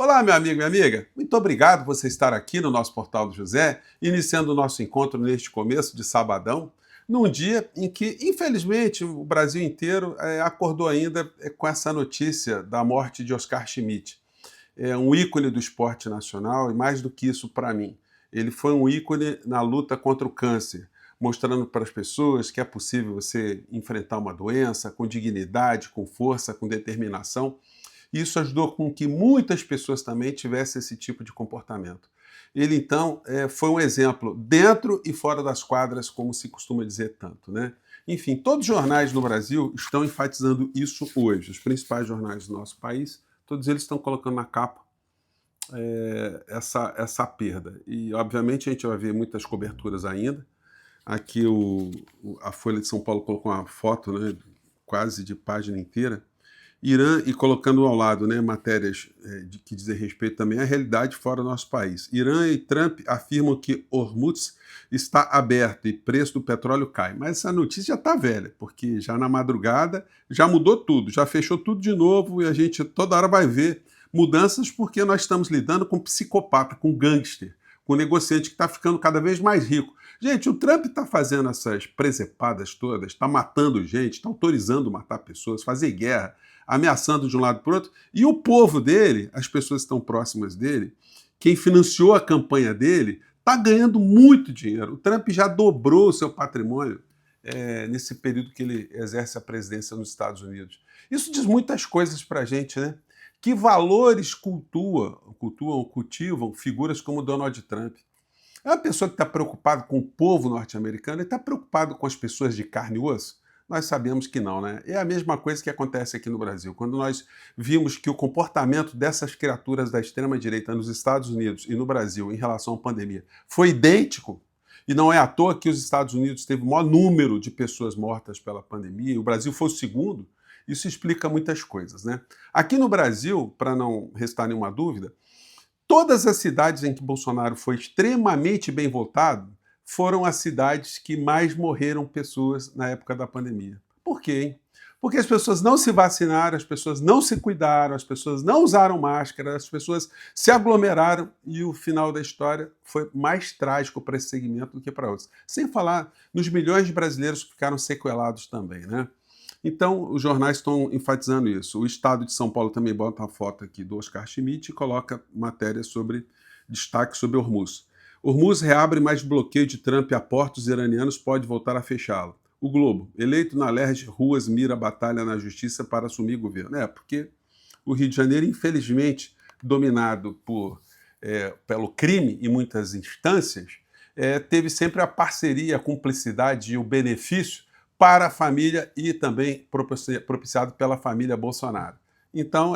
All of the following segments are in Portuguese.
Olá, meu amigo e minha amiga. Muito obrigado por você estar aqui no nosso Portal do José, iniciando o nosso encontro neste começo de sabadão, num dia em que, infelizmente, o Brasil inteiro acordou ainda com essa notícia da morte de Oscar Schmidt. É um ícone do esporte nacional e, mais do que isso, para mim, ele foi um ícone na luta contra o câncer, mostrando para as pessoas que é possível você enfrentar uma doença com dignidade, com força, com determinação. Isso ajudou com que muitas pessoas também tivessem esse tipo de comportamento. Ele, então, foi um exemplo dentro e fora das quadras, como se costuma dizer tanto, né? Enfim, todos os jornais no Brasil estão enfatizando isso hoje. Os principais jornais do nosso país, todos eles estão colocando na capa essa perda. E, obviamente, a gente vai ver muitas coberturas ainda. Aqui a Folha de São Paulo colocou uma foto, né, quase de página inteira, Irã, e colocando ao lado, né, matérias que dizem respeito também à realidade fora do nosso país. Irã e Trump afirmam que Hormuz está aberto e preço do petróleo cai. Mas essa notícia já está velha, porque já na madrugada já mudou tudo, já fechou tudo de novo e a gente toda hora vai ver mudanças porque nós estamos lidando com psicopata, com gangster, com negociante que está ficando cada vez mais rico. Gente, o Trump está fazendo essas presepadas todas, está matando gente, está autorizando matar pessoas, fazer guerra, ameaçando de um lado para o outro, e o povo dele, as pessoas que estão próximas dele, quem financiou a campanha dele, está ganhando muito dinheiro. O Trump já dobrou o seu patrimônio nesse período que ele exerce a presidência nos Estados Unidos. Isso diz muitas coisas para a gente, né? Que valores cultivam figuras como Donald Trump? É uma pessoa que está preocupada com o povo norte-americano e está preocupado com as pessoas de carne e osso? Nós sabemos que não, né? É a mesma coisa que acontece aqui no Brasil. Quando nós vimos que o comportamento dessas criaturas da extrema-direita nos Estados Unidos e no Brasil em relação à pandemia foi idêntico, e não é à toa que os Estados Unidos teve o maior número de pessoas mortas pela pandemia e o Brasil foi o segundo, isso explica muitas coisas, né? Aqui no Brasil, para não restar nenhuma dúvida, todas as cidades em que Bolsonaro foi extremamente bem votado foram as cidades que mais morreram pessoas na época da pandemia. Por quê, hein? Porque as pessoas não se vacinaram, as pessoas não se cuidaram, as pessoas não usaram máscara, as pessoas se aglomeraram e o final da história foi mais trágico para esse segmento do que para outros. Sem falar nos milhões de brasileiros que ficaram sequelados também, né? Então, os jornais estão enfatizando isso. O Estado de São Paulo também bota uma foto aqui do Oscar Schmidt e coloca matéria sobre destaque sobre Hormuz. Hormuz reabre, mas bloqueio de Trump a portos iranianos pode voltar a fechá-lo. O Globo, eleito na LERJ, Ruas mira batalha na justiça para assumir governo. Porque o Rio de Janeiro, infelizmente, dominado pelo crime em muitas instâncias, teve sempre a parceria, a cumplicidade e o benefício para a família e também propiciado pela família Bolsonaro. Então,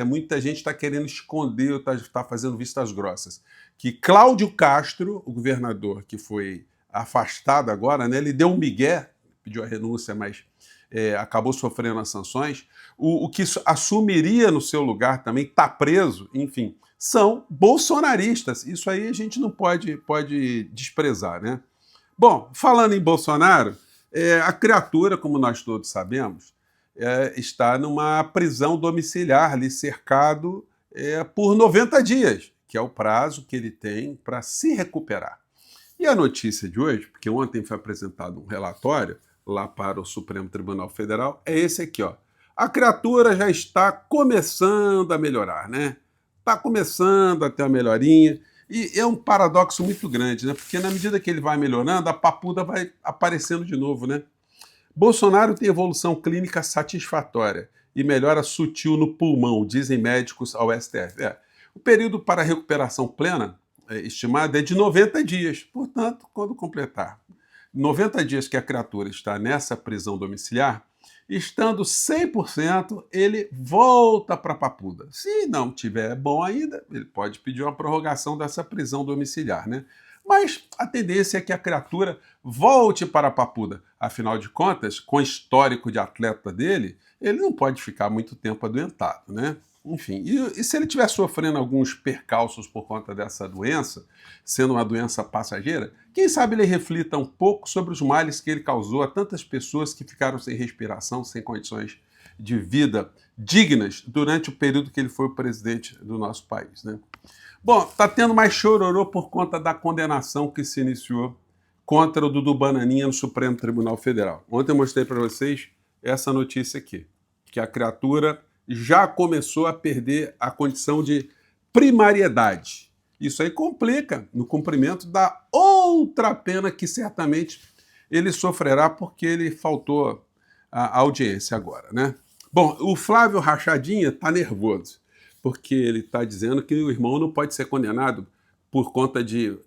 muita gente está querendo esconder, está fazendo vistas grossas. Que Cláudio Castro, o governador que foi afastado agora, né, ele deu um migué, pediu a renúncia, mas acabou sofrendo as sanções. O que assumiria no seu lugar também está preso, enfim, são bolsonaristas. Isso aí a gente não pode desprezar, né? Bom, falando em Bolsonaro, a criatura, como nós todos sabemos, está numa prisão domiciliar, ali cercado por 90 dias, que é o prazo que ele tem para se recuperar. E a notícia de hoje, porque ontem foi apresentado um relatório lá para o Supremo Tribunal Federal, é esse aqui, ó. A criatura já está começando a melhorar, né? Está começando a ter uma melhorinha. E é um paradoxo muito grande, né? Porque na medida que ele vai melhorando, a papuda vai aparecendo de novo, né? Bolsonaro tem evolução clínica satisfatória e melhora sutil no pulmão, dizem médicos ao STF. O período para recuperação plena estimado é de 90 dias. Portanto, quando completar 90 dias que a criatura está nessa prisão domiciliar, estando 100%, ele volta para a papuda. Se não tiver bom ainda, ele pode pedir uma prorrogação dessa prisão domiciliar, né? Mas a tendência é que a criatura volte para a papuda. Afinal de contas, com o histórico de atleta dele, ele não pode ficar muito tempo adoentado, né? Enfim, e se ele estiver sofrendo alguns percalços por conta dessa doença, sendo uma doença passageira, quem sabe ele reflita um pouco sobre os males que ele causou a tantas pessoas que ficaram sem respiração, sem condições de vida dignas durante o período que ele foi o presidente do nosso país, né? Bom, tá tendo mais chororô por conta da condenação que se iniciou contra o Dudu Bananinha no Supremo Tribunal Federal. Ontem eu mostrei para vocês essa notícia aqui, que a criatura já começou a perder a condição de primariedade. Isso aí complica no cumprimento da outra pena que certamente ele sofrerá porque ele faltou a audiência agora, né? Bom, o Flávio Rachadinha está nervoso, porque ele está dizendo que o irmão não pode ser condenado por conta de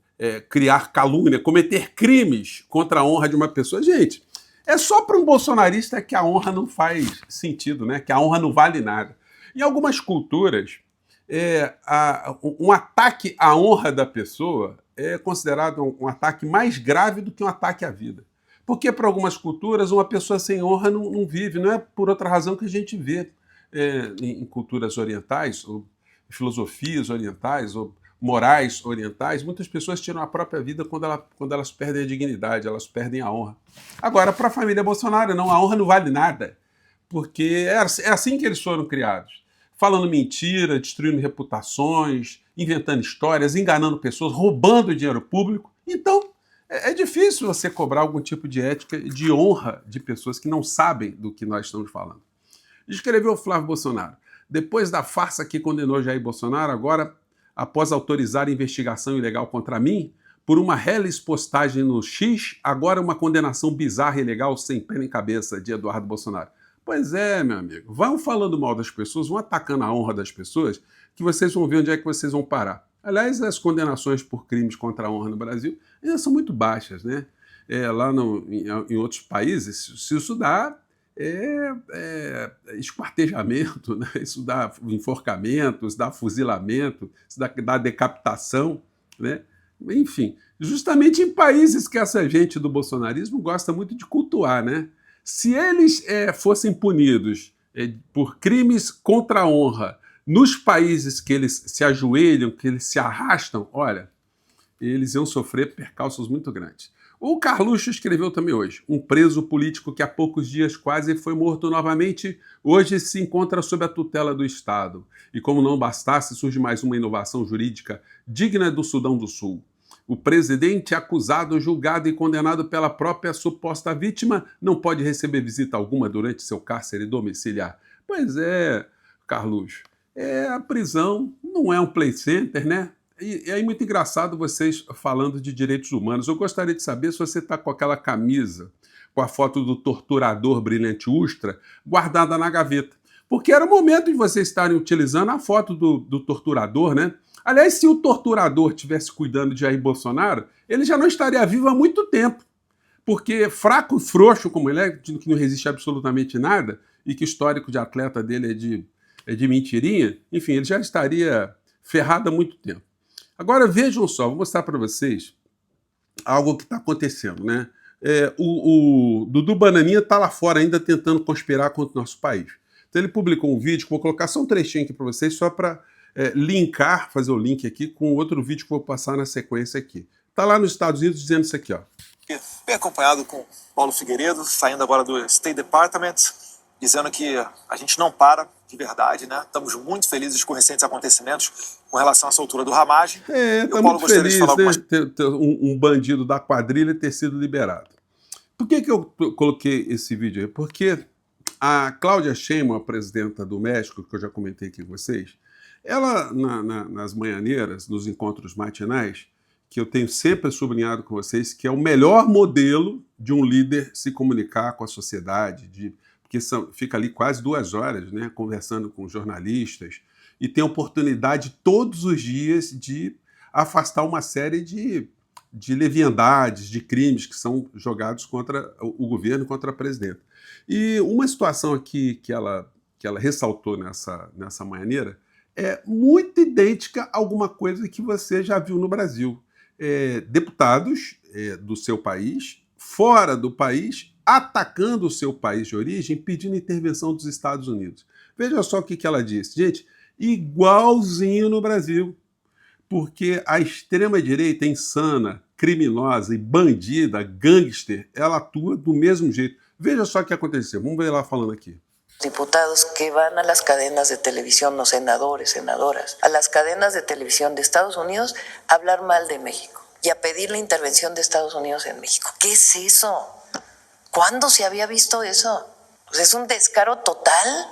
criar calúnia, cometer crimes contra a honra de uma pessoa. Gente, é só para um bolsonarista que a honra não faz sentido, né? Que a honra não vale nada. Em algumas culturas, um ataque à honra da pessoa é considerado um ataque mais grave do que um ataque à vida. Porque para algumas culturas, uma pessoa sem honra não vive, não é por outra razão que a gente vê em culturas orientais, ou filosofias orientais, ou morais orientais, muitas pessoas tiram a própria vida quando elas perdem a dignidade, elas perdem a honra. Agora, para a família Bolsonaro, não, a honra não vale nada, porque é assim que eles foram criados. Falando mentira, destruindo reputações, inventando histórias, enganando pessoas, roubando dinheiro público. Então, é difícil você cobrar algum tipo de ética, de honra de pessoas que não sabem do que nós estamos falando. Escreveu Flávio Bolsonaro. Depois da farsa que condenou Jair Bolsonaro, agora, após autorizar a investigação ilegal contra mim, por uma reles postagem no X, agora uma condenação bizarra e ilegal sem pé nem cabeça de Eduardo Bolsonaro. Pois é, meu amigo. Vão falando mal das pessoas, vão atacando a honra das pessoas, que vocês vão ver onde é que vocês vão parar. Aliás, as condenações por crimes contra a honra no Brasil ainda são muito baixas, né? Lá em outros países, se isso dá esquartejamento, né? Isso dá enforcamento, isso dá fuzilamento, isso dá decapitação, né? Enfim, justamente em países que essa gente do bolsonarismo gosta muito de cultuar, né? Se eles fossem punidos por crimes contra a honra nos países que eles se ajoelham, que eles se arrastam, olha, eles iam sofrer percalços muito grandes. O Carluxo escreveu também hoje, um preso político que há poucos dias quase foi morto novamente, hoje se encontra sob a tutela do Estado. E como não bastasse, surge mais uma inovação jurídica digna do Sudão do Sul. O presidente acusado, julgado e condenado pela própria suposta vítima não pode receber visita alguma durante seu cárcere domiciliar. Pois é, Carluxo, a prisão não é um play center, né? E é muito engraçado vocês falando de direitos humanos. Eu gostaria de saber se você está com aquela camisa com a foto do torturador Brilhante Ustra guardada na gaveta. Porque era o momento de vocês estarem utilizando a foto do torturador, né? Aliás, se o torturador estivesse cuidando de Jair Bolsonaro, ele já não estaria vivo há muito tempo. Porque fraco e frouxo como ele é, que não resiste a absolutamente nada, e que o histórico de atleta dele é de mentirinha, enfim, ele já estaria ferrado há muito tempo. Agora vejam só, vou mostrar para vocês algo que está acontecendo, né? O Dudu Bananinha está lá fora ainda tentando conspirar contra o nosso país. Então ele publicou um vídeo, que vou colocar só um trechinho aqui para vocês, só para linkar, fazer o link aqui com outro vídeo que vou passar na sequência aqui. Está lá nos Estados Unidos dizendo isso aqui, ó. Bem acompanhado com Paulo Figueiredo, saindo agora do State Department, dizendo que a gente não para de verdade, né? Estamos muito felizes com recentes acontecimentos com relação à soltura do Ramagem. Tá muito feliz, né? Ter um bandido da quadrilha ter sido liberado. Por que eu coloquei esse vídeo aí? Porque a Cláudia Sheinbaum, a presidenta do México, que eu já comentei aqui com vocês, ela, nas manhãneiras, nos encontros matinais, que eu tenho sempre sublinhado com vocês, que é o melhor modelo de um líder se comunicar com a sociedade, porque fica ali quase 2 horas, né, conversando com jornalistas, e tem a oportunidade todos os dias de afastar uma série de leviandades, de crimes que são jogados contra o governo, contra a presidenta. E uma situação aqui que ela ressaltou nessa manhãneira é muito idêntica a alguma coisa que você já viu no Brasil. Deputados do seu país, fora do país, atacando o seu país de origem, pedindo intervenção dos Estados Unidos. Veja só o que ela disse. Gente, igualzinho no Brasil. Porque a extrema-direita insana, criminosa e bandida, gangster, ela atua do mesmo jeito. Veja só o que aconteceu. Vamos ver lá falando aqui. Diputados que van a las cadenas de televisión, no senadores, senadoras, a las cadenas de televisión de Estados Unidos a hablar mal de México y a pedir la intervención de Estados Unidos en México. ¿Qué es eso? ¿Cuándo se había visto eso? Pues es un descaro total.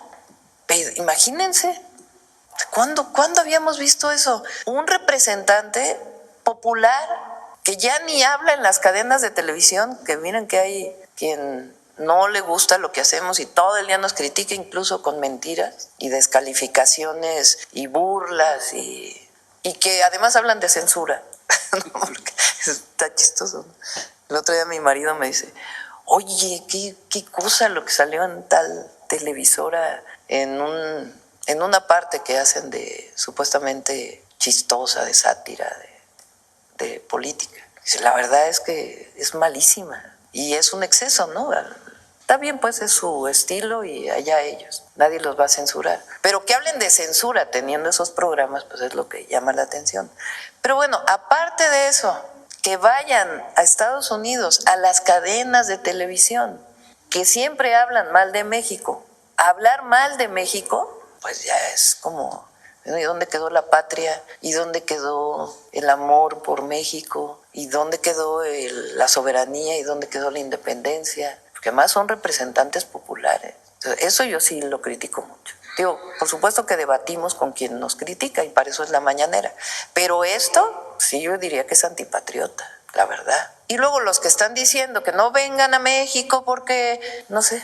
Imagínense, ¿cuándo habíamos visto eso? Un representante popular que ya ni habla en las cadenas de televisión, que miren que hay quien no le gusta lo que hacemos y todo el día nos critica, incluso con mentiras y descalificaciones y burlas y que además hablan de censura. Porque está chistoso. El otro día mi marido me dice, oye, qué cosa lo que salió en tal televisora en una parte que hacen de supuestamente chistosa, de sátira, de política. Dice, la verdad es que es malísima y es un exceso, ¿no? Está bien, pues es su estilo y allá ellos. Nadie los va a censurar. Pero que hablen de censura teniendo esos programas, pues es lo que llama la atención. Pero bueno, aparte de eso, que vayan a Estados Unidos, a las cadenas de televisión, que siempre hablan mal de México. Hablar mal de México, pues ya es como, ¿y dónde quedó la patria? ¿Y dónde quedó el amor por México? ¿Y dónde quedó la soberanía? ¿Y dónde quedó la independencia? Porque además son representantes populares. Eso yo sí lo critico mucho. Digo, por supuesto que debatimos con quien nos critica y para eso es la mañanera. Pero esto, sí yo diría que es antipatriota, la verdad. Y luego los que están diciendo que no vengan a México porque, no sé,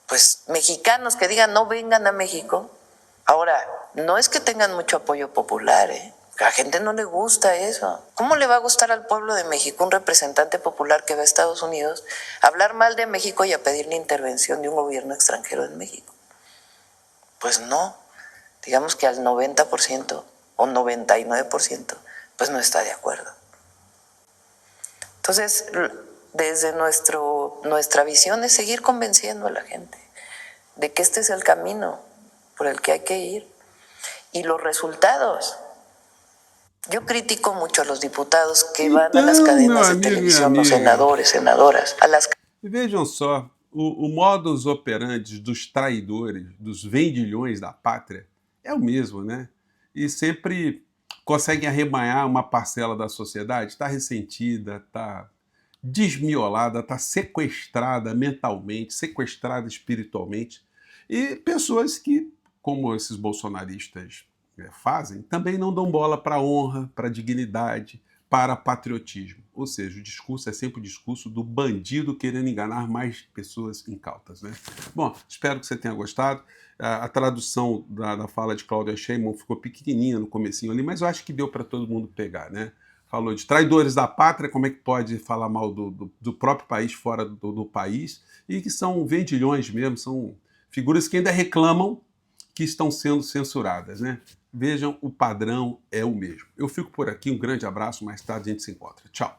pues mexicanos que digan no vengan a México. Ahora, no es que tengan mucho apoyo popular, ¿eh? A la gente no le gusta eso. ¿Cómo le va a gustar al pueblo de México un representante popular que va a Estados Unidos a hablar mal de México y a pedir la intervención de un gobierno extranjero en México? Pues no. Digamos que al 90% o 99% pues no está de acuerdo. Entonces, desde nuestra visión es seguir convenciendo a la gente de que este es el camino por el que hay que ir. Y los resultados. Yo critico mucho a los diputados que van a las cadenas de televisión, los senadores, senadoras, a las... Vejam só, o modus operandi dos traidores, dos vendilhões da pátria, é o mesmo, né? E sempre conseguem arrebanhar uma parcela da sociedade, está ressentida, está desmiolada, está sequestrada mentalmente, sequestrada espiritualmente. E pessoas que, como esses bolsonaristas fazem, também não dão bola para a honra, para a dignidade, para patriotismo. Ou seja, o discurso é sempre o discurso do bandido querendo enganar mais pessoas incautas, né? Bom, espero que você tenha gostado. A tradução da fala de Cláudia Sheinbaum ficou pequenininha no comecinho ali, mas eu acho que deu para todo mundo pegar, né? Falou de traidores da pátria, como é que pode falar mal do próprio país fora do país, e que são vendilhões mesmo, são figuras que ainda reclamam que estão sendo censuradas, né? Vejam, o padrão é o mesmo. Eu fico por aqui, um grande abraço, mais tarde a gente se encontra. Tchau!